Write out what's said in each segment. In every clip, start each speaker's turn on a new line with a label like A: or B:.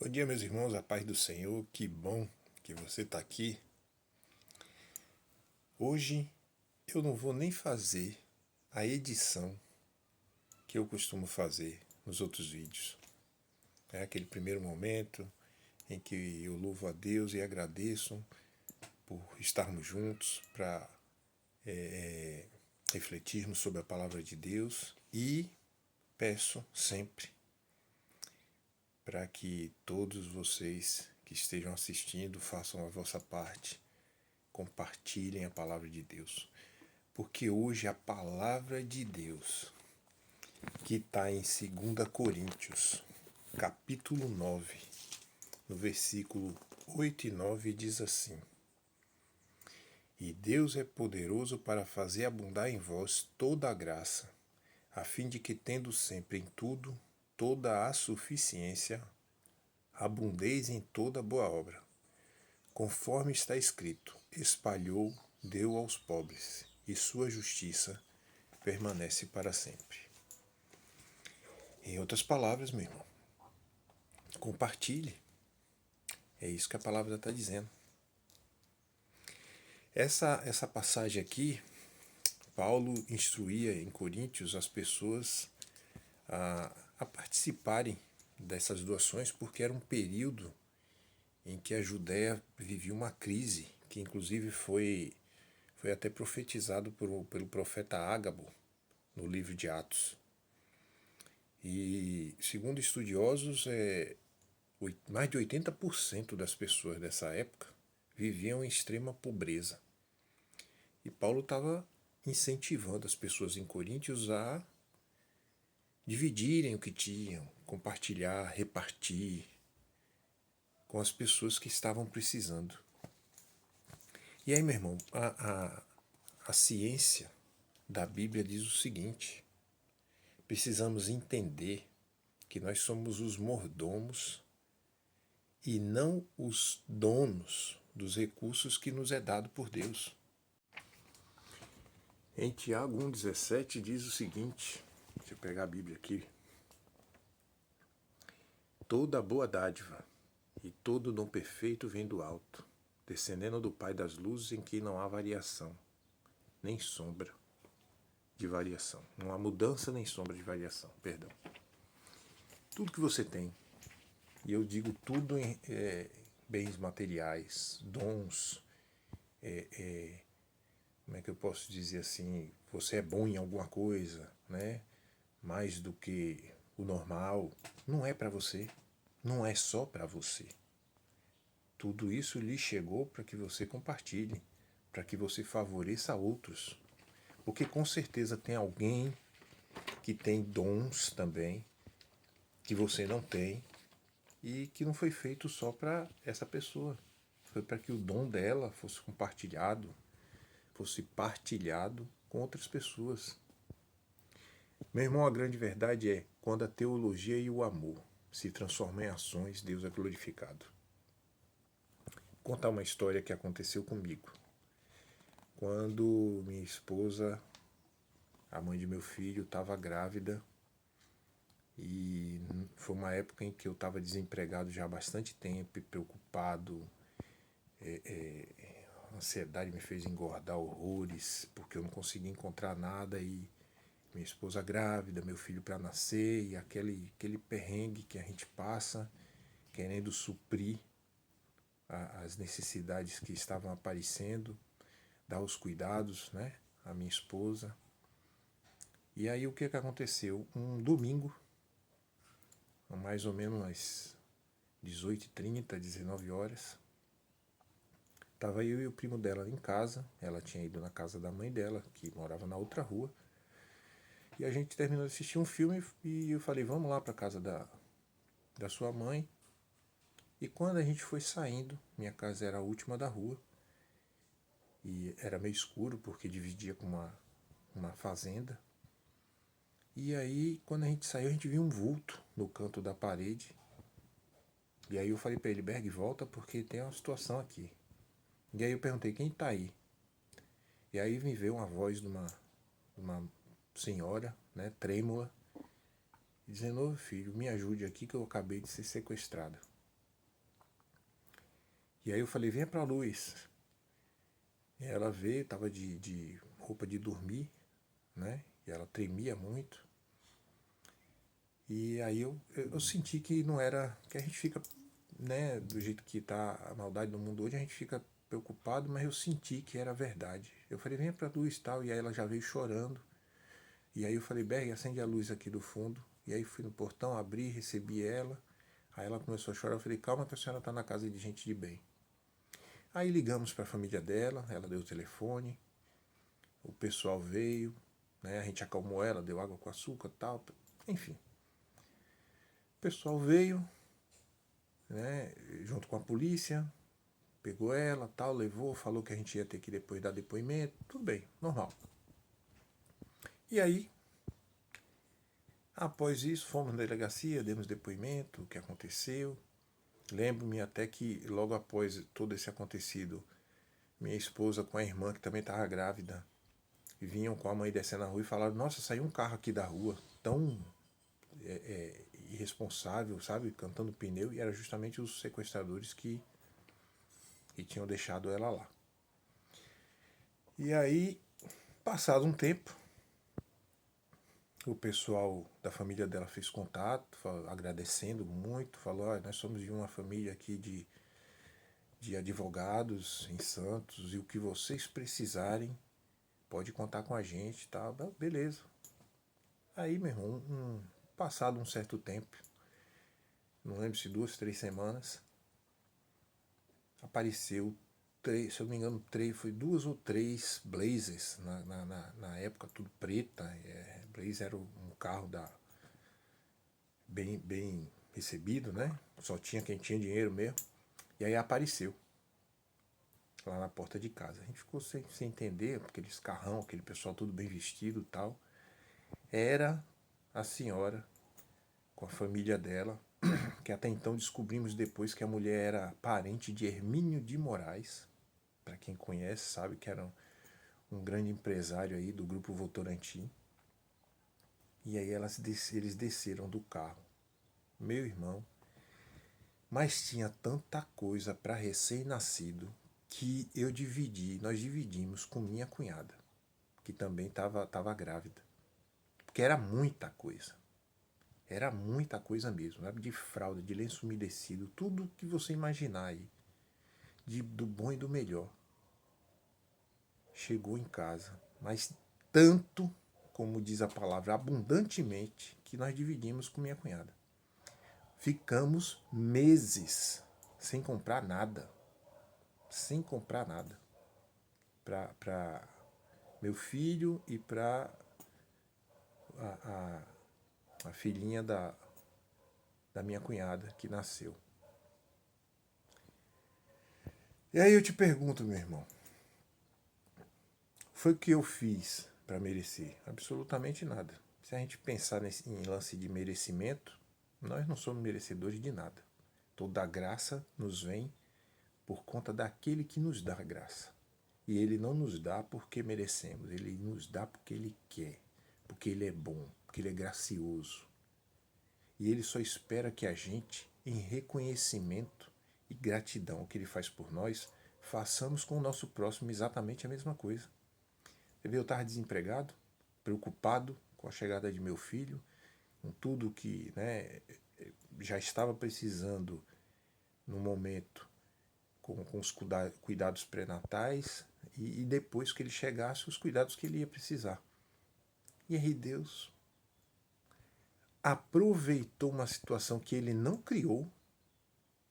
A: Bom dia, meus irmãos, a paz do Senhor, que bom que você está aqui. Hoje eu não vou nem fazer a edição que eu costumo fazer nos outros vídeos. É aquele primeiro momento em que eu louvo a Deus e agradeço por estarmos juntos para refletirmos sobre a palavra de Deus e peço sempre para que todos vocês que estejam assistindo façam a vossa parte, compartilhem a palavra de Deus. Porque hoje a palavra de Deus, que está em 2 Coríntios, capítulo 9, no versículo 8 e 9, diz assim: E Deus é poderoso para fazer abundar em vós toda a graça, a fim de que, tendo sempre em tudo toda a suficiência, abundeis em toda boa obra. Conforme está escrito, espalhou, deu aos pobres, e sua justiça permanece para sempre. Em outras palavras, meu irmão, compartilhe. É isso que a palavra está dizendo. Essa passagem aqui, Paulo instruía em Coríntios as pessoas a participarem dessas doações, porque era um período em que a Judéia vivia uma crise, que inclusive foi até profetizado pelo profeta Ágabo no livro de Atos. E, segundo estudiosos, mais de 80% das pessoas dessa época viviam em extrema pobreza. E Paulo estava incentivando as pessoas em Coríntios a dividirem o que tinham, compartilhar, repartir com as pessoas que estavam precisando. E aí, meu irmão, a ciência da Bíblia diz o seguinte: precisamos entender que nós somos os mordomos e não os donos dos recursos que nos é dado por Deus. Em Tiago 1,17 diz o seguinte, deixa eu pegar a Bíblia aqui: toda boa dádiva e todo dom perfeito vem do alto, descendendo do Pai das luzes, em que não há variação, nem sombra de variação. Não há mudança nem sombra de variação, perdão. Tudo que você tem, e eu digo tudo em bens materiais, dons, como é que eu posso dizer assim, você é bom em alguma coisa, né? Mais do que o normal, não é para você, não é só para você. Tudo isso lhe chegou para que você compartilhe, para que você favoreça outros. Porque com certeza tem alguém que tem dons também, que você não tem, e que não foi feito só para essa pessoa. Foi para que o dom dela fosse compartilhado, fosse partilhado com outras pessoas. Meu irmão, a grande verdade é: quando a teologia e o amor se transformam em ações, Deus é glorificado. Vou contar uma história que aconteceu comigo. Quando minha esposa, a mãe de meu filho, estava grávida, e foi uma época em que eu estava desempregado já há bastante tempo e preocupado. A ansiedade me fez engordar horrores, porque eu não conseguia encontrar nada, e minha esposa grávida, meu filho para nascer, e aquele perrengue que a gente passa, querendo suprir as necessidades que estavam aparecendo, dar os cuidados, né, à minha esposa. E aí o que aconteceu? Um domingo, mais ou menos às 18h30, 19 horas, estava eu e o primo dela em casa. Ela tinha ido na casa da mãe dela, que morava na outra rua. E a gente terminou de assistir um filme e eu falei: vamos lá para a casa da sua mãe. E quando a gente foi saindo, minha casa era a última da rua, e era meio escuro porque dividia com uma fazenda. E aí, quando a gente saiu, a gente viu um vulto no canto da parede. E aí eu falei para ele: Berg, volta porque tem uma situação aqui. E aí eu perguntei: quem está aí? E aí me veio uma voz de uma senhora, né, trêmula, dizendo: ô filho, me ajude aqui que eu acabei de ser sequestrada. E aí eu falei, venha pra luz. E ela veio, tava de roupa de dormir, né? E ela tremia muito. E aí eu senti que não era, que a gente fica, né, do jeito que tá a maldade no mundo hoje, a gente fica preocupado, mas eu senti que era verdade. Eu falei, venha pra luz e tal, e aí ela já veio chorando. E aí eu falei, Berg, acende a luz aqui do fundo. E aí fui no portão, abri, recebi ela. Aí ela começou a chorar, eu falei, calma que a senhora tá na casa de gente de bem. Aí ligamos para a família dela, ela deu o telefone, o pessoal veio, né, a gente acalmou ela, deu água com açúcar e tal, enfim. O pessoal veio, né, junto com a polícia, pegou ela, tal, levou, falou que a gente ia ter que depois dar depoimento, tudo bem, normal. E aí, após isso, fomos na delegacia, demos depoimento, o que aconteceu. Lembro-me até que logo após todo esse acontecido, minha esposa com a irmã, que também estava grávida, vinham com a mãe descendo na rua e falaram, nossa, saiu um carro aqui da rua, tão irresponsável, sabe, cantando pneu, e era justamente os sequestradores que tinham deixado ela lá. E aí, passado um tempo, o pessoal da família dela fez contato, agradecendo muito, falou, nós somos de uma família aqui de advogados em Santos, e o que vocês precisarem, pode contar com a gente, tá? Beleza. Aí, meu irmão, passado um certo tempo, não lembro se 2, 3 semanas, apareceu, se eu não me engano, foi 2 ou 3 Blazers, na época tudo preta, Blazer era um carro bem recebido, né? Só tinha quem tinha dinheiro mesmo. E aí apareceu lá na porta de casa. A gente ficou sem entender, aqueles carrão, aquele pessoal tudo bem vestido e tal. Era a senhora com a família dela, que até então descobrimos depois que a mulher era parente de Hermínio de Moraes. Para quem conhece, sabe que era um grande empresário aí do grupo Votorantim. E aí eles desceram do carro. Meu irmão, mas tinha tanta coisa para recém-nascido que nós dividimos com minha cunhada, que também estava grávida. Porque era muita coisa. Era muita coisa mesmo, sabe? De fralda, de lenço umedecido, tudo que você imaginar aí, do bom e do melhor. Chegou em casa, mas tanto, como diz a palavra, abundantemente, que nós dividimos com minha cunhada. Ficamos meses sem comprar nada. Sem comprar nada. Para meu filho e para a filhinha da minha cunhada que nasceu. E aí eu te pergunto, meu irmão, foi o que eu fiz para merecer? Absolutamente nada. Se a gente pensar em lance de merecimento, nós não somos merecedores de nada. Toda a graça nos vem por conta daquele que nos dá a graça. E ele não nos dá porque merecemos, ele nos dá porque ele quer, porque ele é bom, porque ele é gracioso. E ele só espera que a gente, em reconhecimento e gratidão ao que ele faz por nós, façamos com o nosso próximo exatamente a mesma coisa. Você vê, eu estava desempregado, preocupado com a chegada de meu filho, com tudo que, né, já estava precisando no momento, com os cuidados pré-natais, e depois que ele chegasse, os cuidados que ele ia precisar. E aí Deus aproveitou uma situação que ele não criou,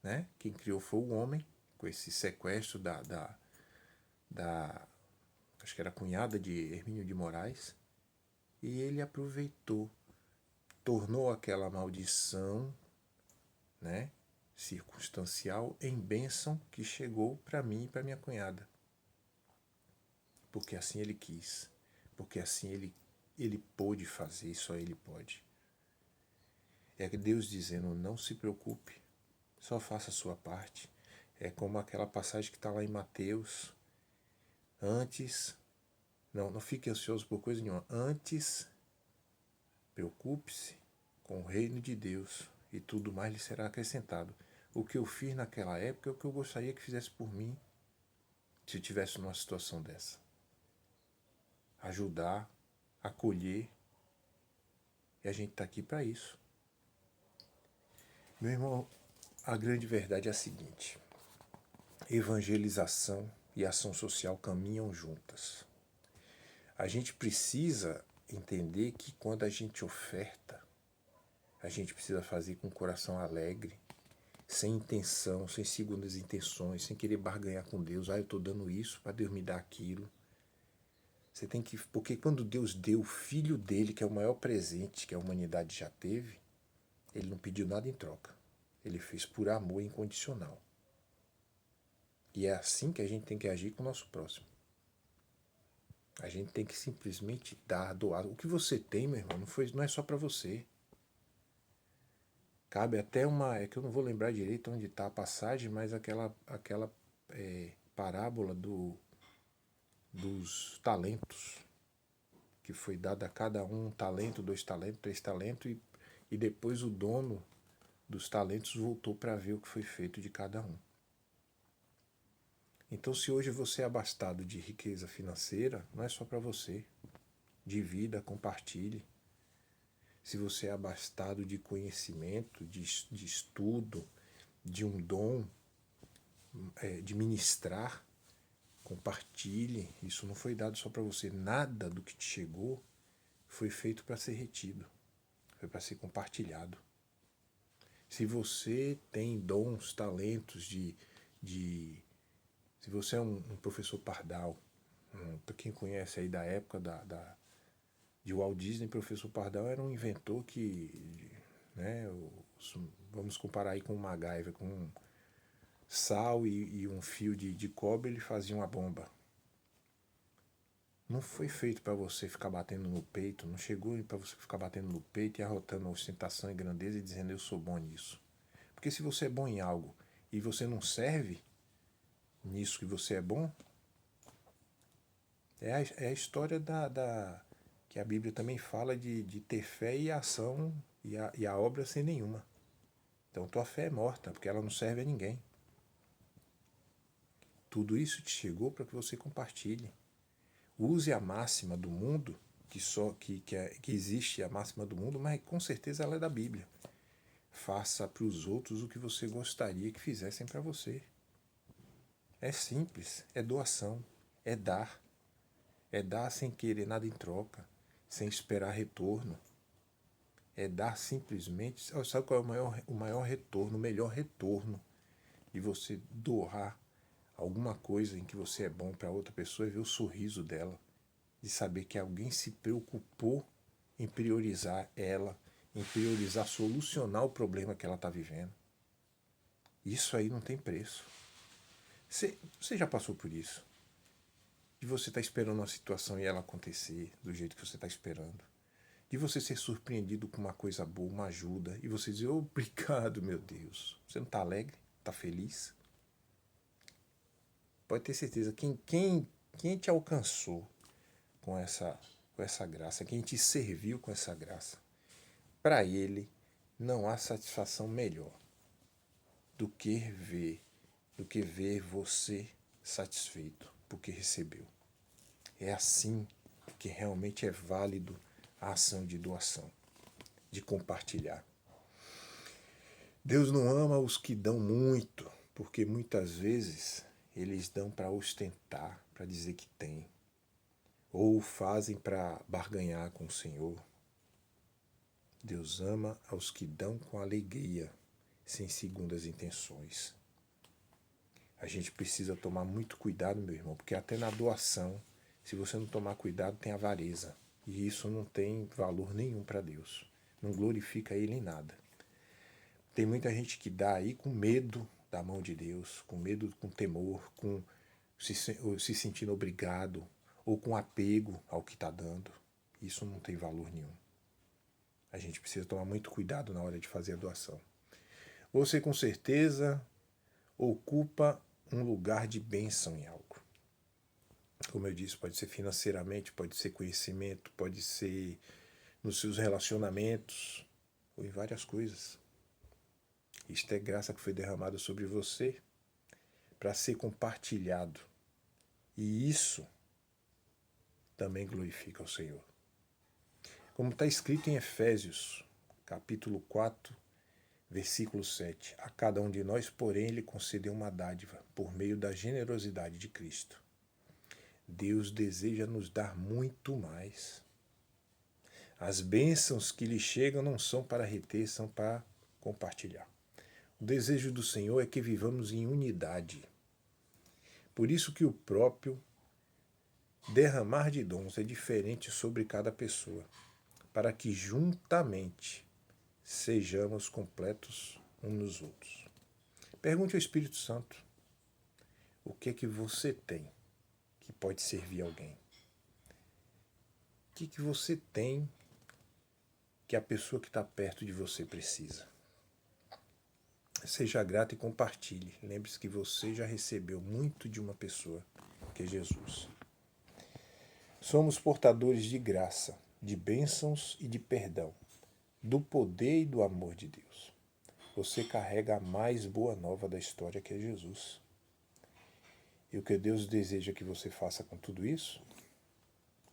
A: né? Quem criou foi o homem, com esse sequestro da acho que era a cunhada de Hermínio de Moraes, e ele aproveitou, tornou aquela maldição, né, circunstancial em bênção que chegou para mim e para minha cunhada. Porque assim ele quis, porque assim ele pôde fazer, só ele pode. É Deus dizendo, não se preocupe, só faça a sua parte. É como aquela passagem que está lá em Mateus, antes, não fique ansioso por coisa nenhuma, antes preocupe-se com o reino de Deus e tudo mais lhe será acrescentado. o que eu fiz naquela época é o que eu gostaria que fizesse por mim, se eu tivesse numa situação dessa. Ajudar, acolher, e a gente está aqui para isso. Meu irmão, a grande verdade é a seguinte: evangelização e ação social caminham juntas. A gente precisa entender que quando a gente oferta, a gente precisa fazer com o coração alegre, sem intenção, sem segundas intenções, sem querer barganhar com Deus. Eu estou dando isso para Deus me dar aquilo. Você tem que, porque quando Deus deu o Filho dele, que é o maior presente que a humanidade já teve, ele não pediu nada em troca. Ele fez por amor incondicional. E é assim que a gente tem que agir com o nosso próximo. A gente tem que simplesmente dar, doar. O que você tem, meu irmão, não é só para você. Cabe até uma... É que eu não vou lembrar direito onde está a passagem, mas aquela parábola dos talentos, que foi dado a cada um talento, 2 talentos, 3 talentos, e depois o dono dos talentos voltou para ver o que foi feito de cada um. Então, se hoje você é abastado de riqueza financeira, não é só para você. Divida, compartilhe. Se você é abastado de conhecimento, de estudo, de um dom, de ministrar, compartilhe. Isso não foi dado só para você. Nada do que te chegou foi feito para ser retido. Foi para ser compartilhado. Se você tem dons, talentos se você é um professor Pardal, para quem conhece aí da época de Walt Disney, professor Pardal era um inventor que, né, vamos comparar aí com o MacGyver, com sal e um fio de cobre, ele fazia uma bomba. Não foi feito para você ficar batendo no peito, não chegou para você ficar batendo no peito e arrotando ostentação e grandeza e dizendo eu sou bom nisso. Porque se você é bom em algo e você não serve nisso que você é bom, é a história que a Bíblia também fala de ter fé e ação e a obra sem nenhuma. Então tua fé é morta, porque ela não serve a ninguém. Tudo isso te chegou para que você compartilhe. Use a máxima do mundo, que existe a máxima do mundo, mas com certeza ela é da Bíblia. Faça para os outros o que você gostaria que fizessem para você. É simples, é doação, é dar. É dar sem querer nada em troca, sem esperar retorno. É dar simplesmente... Sabe qual é o maior retorno, o melhor retorno de você doar alguma coisa em que você é bom para outra pessoa? É ver o sorriso dela, de saber que alguém se preocupou em priorizar ela, em priorizar solucionar o problema que ela está vivendo. Isso aí não tem preço. Você já passou por isso? De você estar esperando uma situação e ela acontecer do jeito que você está esperando. De você ser surpreendido com uma coisa boa, uma ajuda, e você dizer, obrigado, meu Deus. Você não está alegre? Está feliz? Pode ter certeza, quem te alcançou com essa graça, quem te serviu com essa graça, para ele não há satisfação melhor do que ver você satisfeito porque recebeu. É assim que realmente é válido a ação de doação, de compartilhar. Deus não ama os que dão muito, porque muitas vezes eles dão para ostentar, para dizer que tem, ou fazem para barganhar com o Senhor. Deus ama aos que dão com alegria, sem segundas intenções. A gente precisa tomar muito cuidado, meu irmão, porque até na doação, se você não tomar cuidado, tem avareza. E isso não tem valor nenhum para Deus. Não glorifica Ele em nada. Tem muita gente que dá aí com medo da mão de Deus, com medo, com temor, com se sentindo obrigado, ou com apego ao que está dando. Isso não tem valor nenhum. A gente precisa tomar muito cuidado na hora de fazer a doação. Você com certeza ocupa um lugar de bênção em algo. Como eu disse, pode ser financeiramente, pode ser conhecimento, pode ser nos seus relacionamentos, ou em várias coisas. Isto é graça que foi derramada sobre você para ser compartilhado. E isso também glorifica o Senhor. Como está escrito em Efésios, capítulo 4, versículo 7. A cada um de nós, porém, Ele concedeu uma dádiva por meio da generosidade de Cristo. Deus deseja nos dar muito mais. As bênçãos que lhe chegam não são para reter, são para compartilhar. O desejo do Senhor é que vivamos em unidade. Por isso que o próprio derramar de dons é diferente sobre cada pessoa, para que juntamente sejamos completos uns nos outros. Pergunte ao Espírito Santo o que é que você tem que pode servir alguém. O que é que você tem que a pessoa que está perto de você precisa. Seja grato e compartilhe. Lembre-se que você já recebeu muito de uma pessoa, que é Jesus. Somos portadores de graça, de bênçãos e de perdão, do poder e do amor de Deus. Você carrega a mais boa nova da história, que é Jesus. E o que Deus deseja que você faça com tudo isso?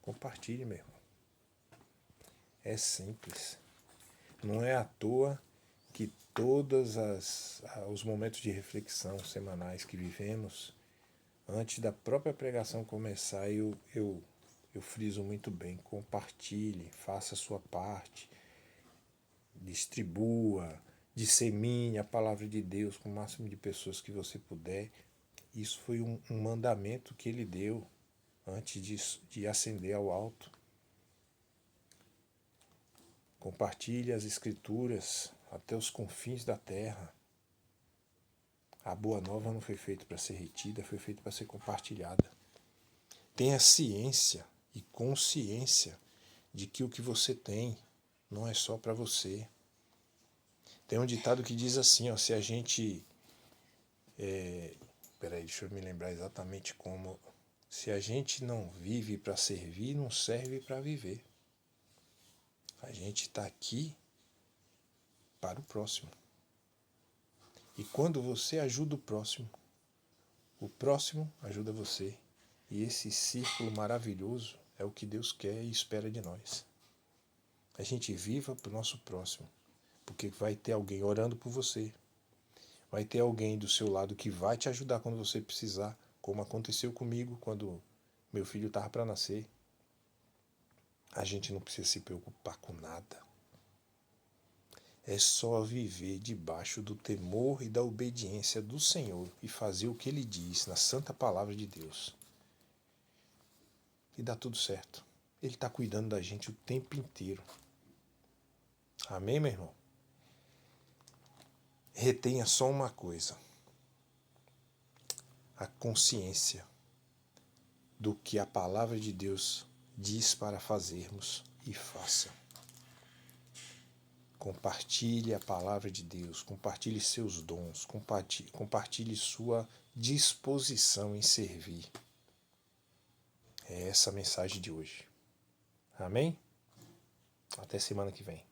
A: Compartilhe, meu irmão. É simples. Não é à toa que todos os momentos de reflexão semanais que vivemos, antes da própria pregação começar, eu friso muito bem. Compartilhe, faça a sua parte, distribua, dissemine a palavra de Deus com o máximo de pessoas que você puder. Isso foi um mandamento que ele deu antes de ascender ao alto. Compartilhe as Escrituras até os confins da terra. A boa nova não foi feita para ser retida, foi feita para ser compartilhada. Tenha ciência e consciência de que o que você tem não é só para você. Tem um ditado que diz assim, ó, se a gente... Peraí, deixa eu me lembrar exatamente como... Se a gente não vive para servir, não serve para viver. A gente está aqui para o próximo. E quando você ajuda o próximo ajuda você. E esse círculo maravilhoso é o que Deus quer e espera de nós. A gente viva para o nosso próximo, porque vai ter alguém orando por você. Vai ter alguém do seu lado que vai te ajudar quando você precisar, como aconteceu comigo quando meu filho estava para nascer. A gente não precisa se preocupar com nada. É só viver debaixo do temor e da obediência do Senhor e fazer o que Ele diz na santa palavra de Deus. E dá tudo certo. Ele está cuidando da gente o tempo inteiro. Amém, meu irmão? Retenha só uma coisa. A consciência do que a palavra de Deus diz para fazermos e faça. Compartilhe a palavra de Deus, compartilhe seus dons, compartilhe sua disposição em servir. É essa a mensagem de hoje. Amém? Até semana que vem.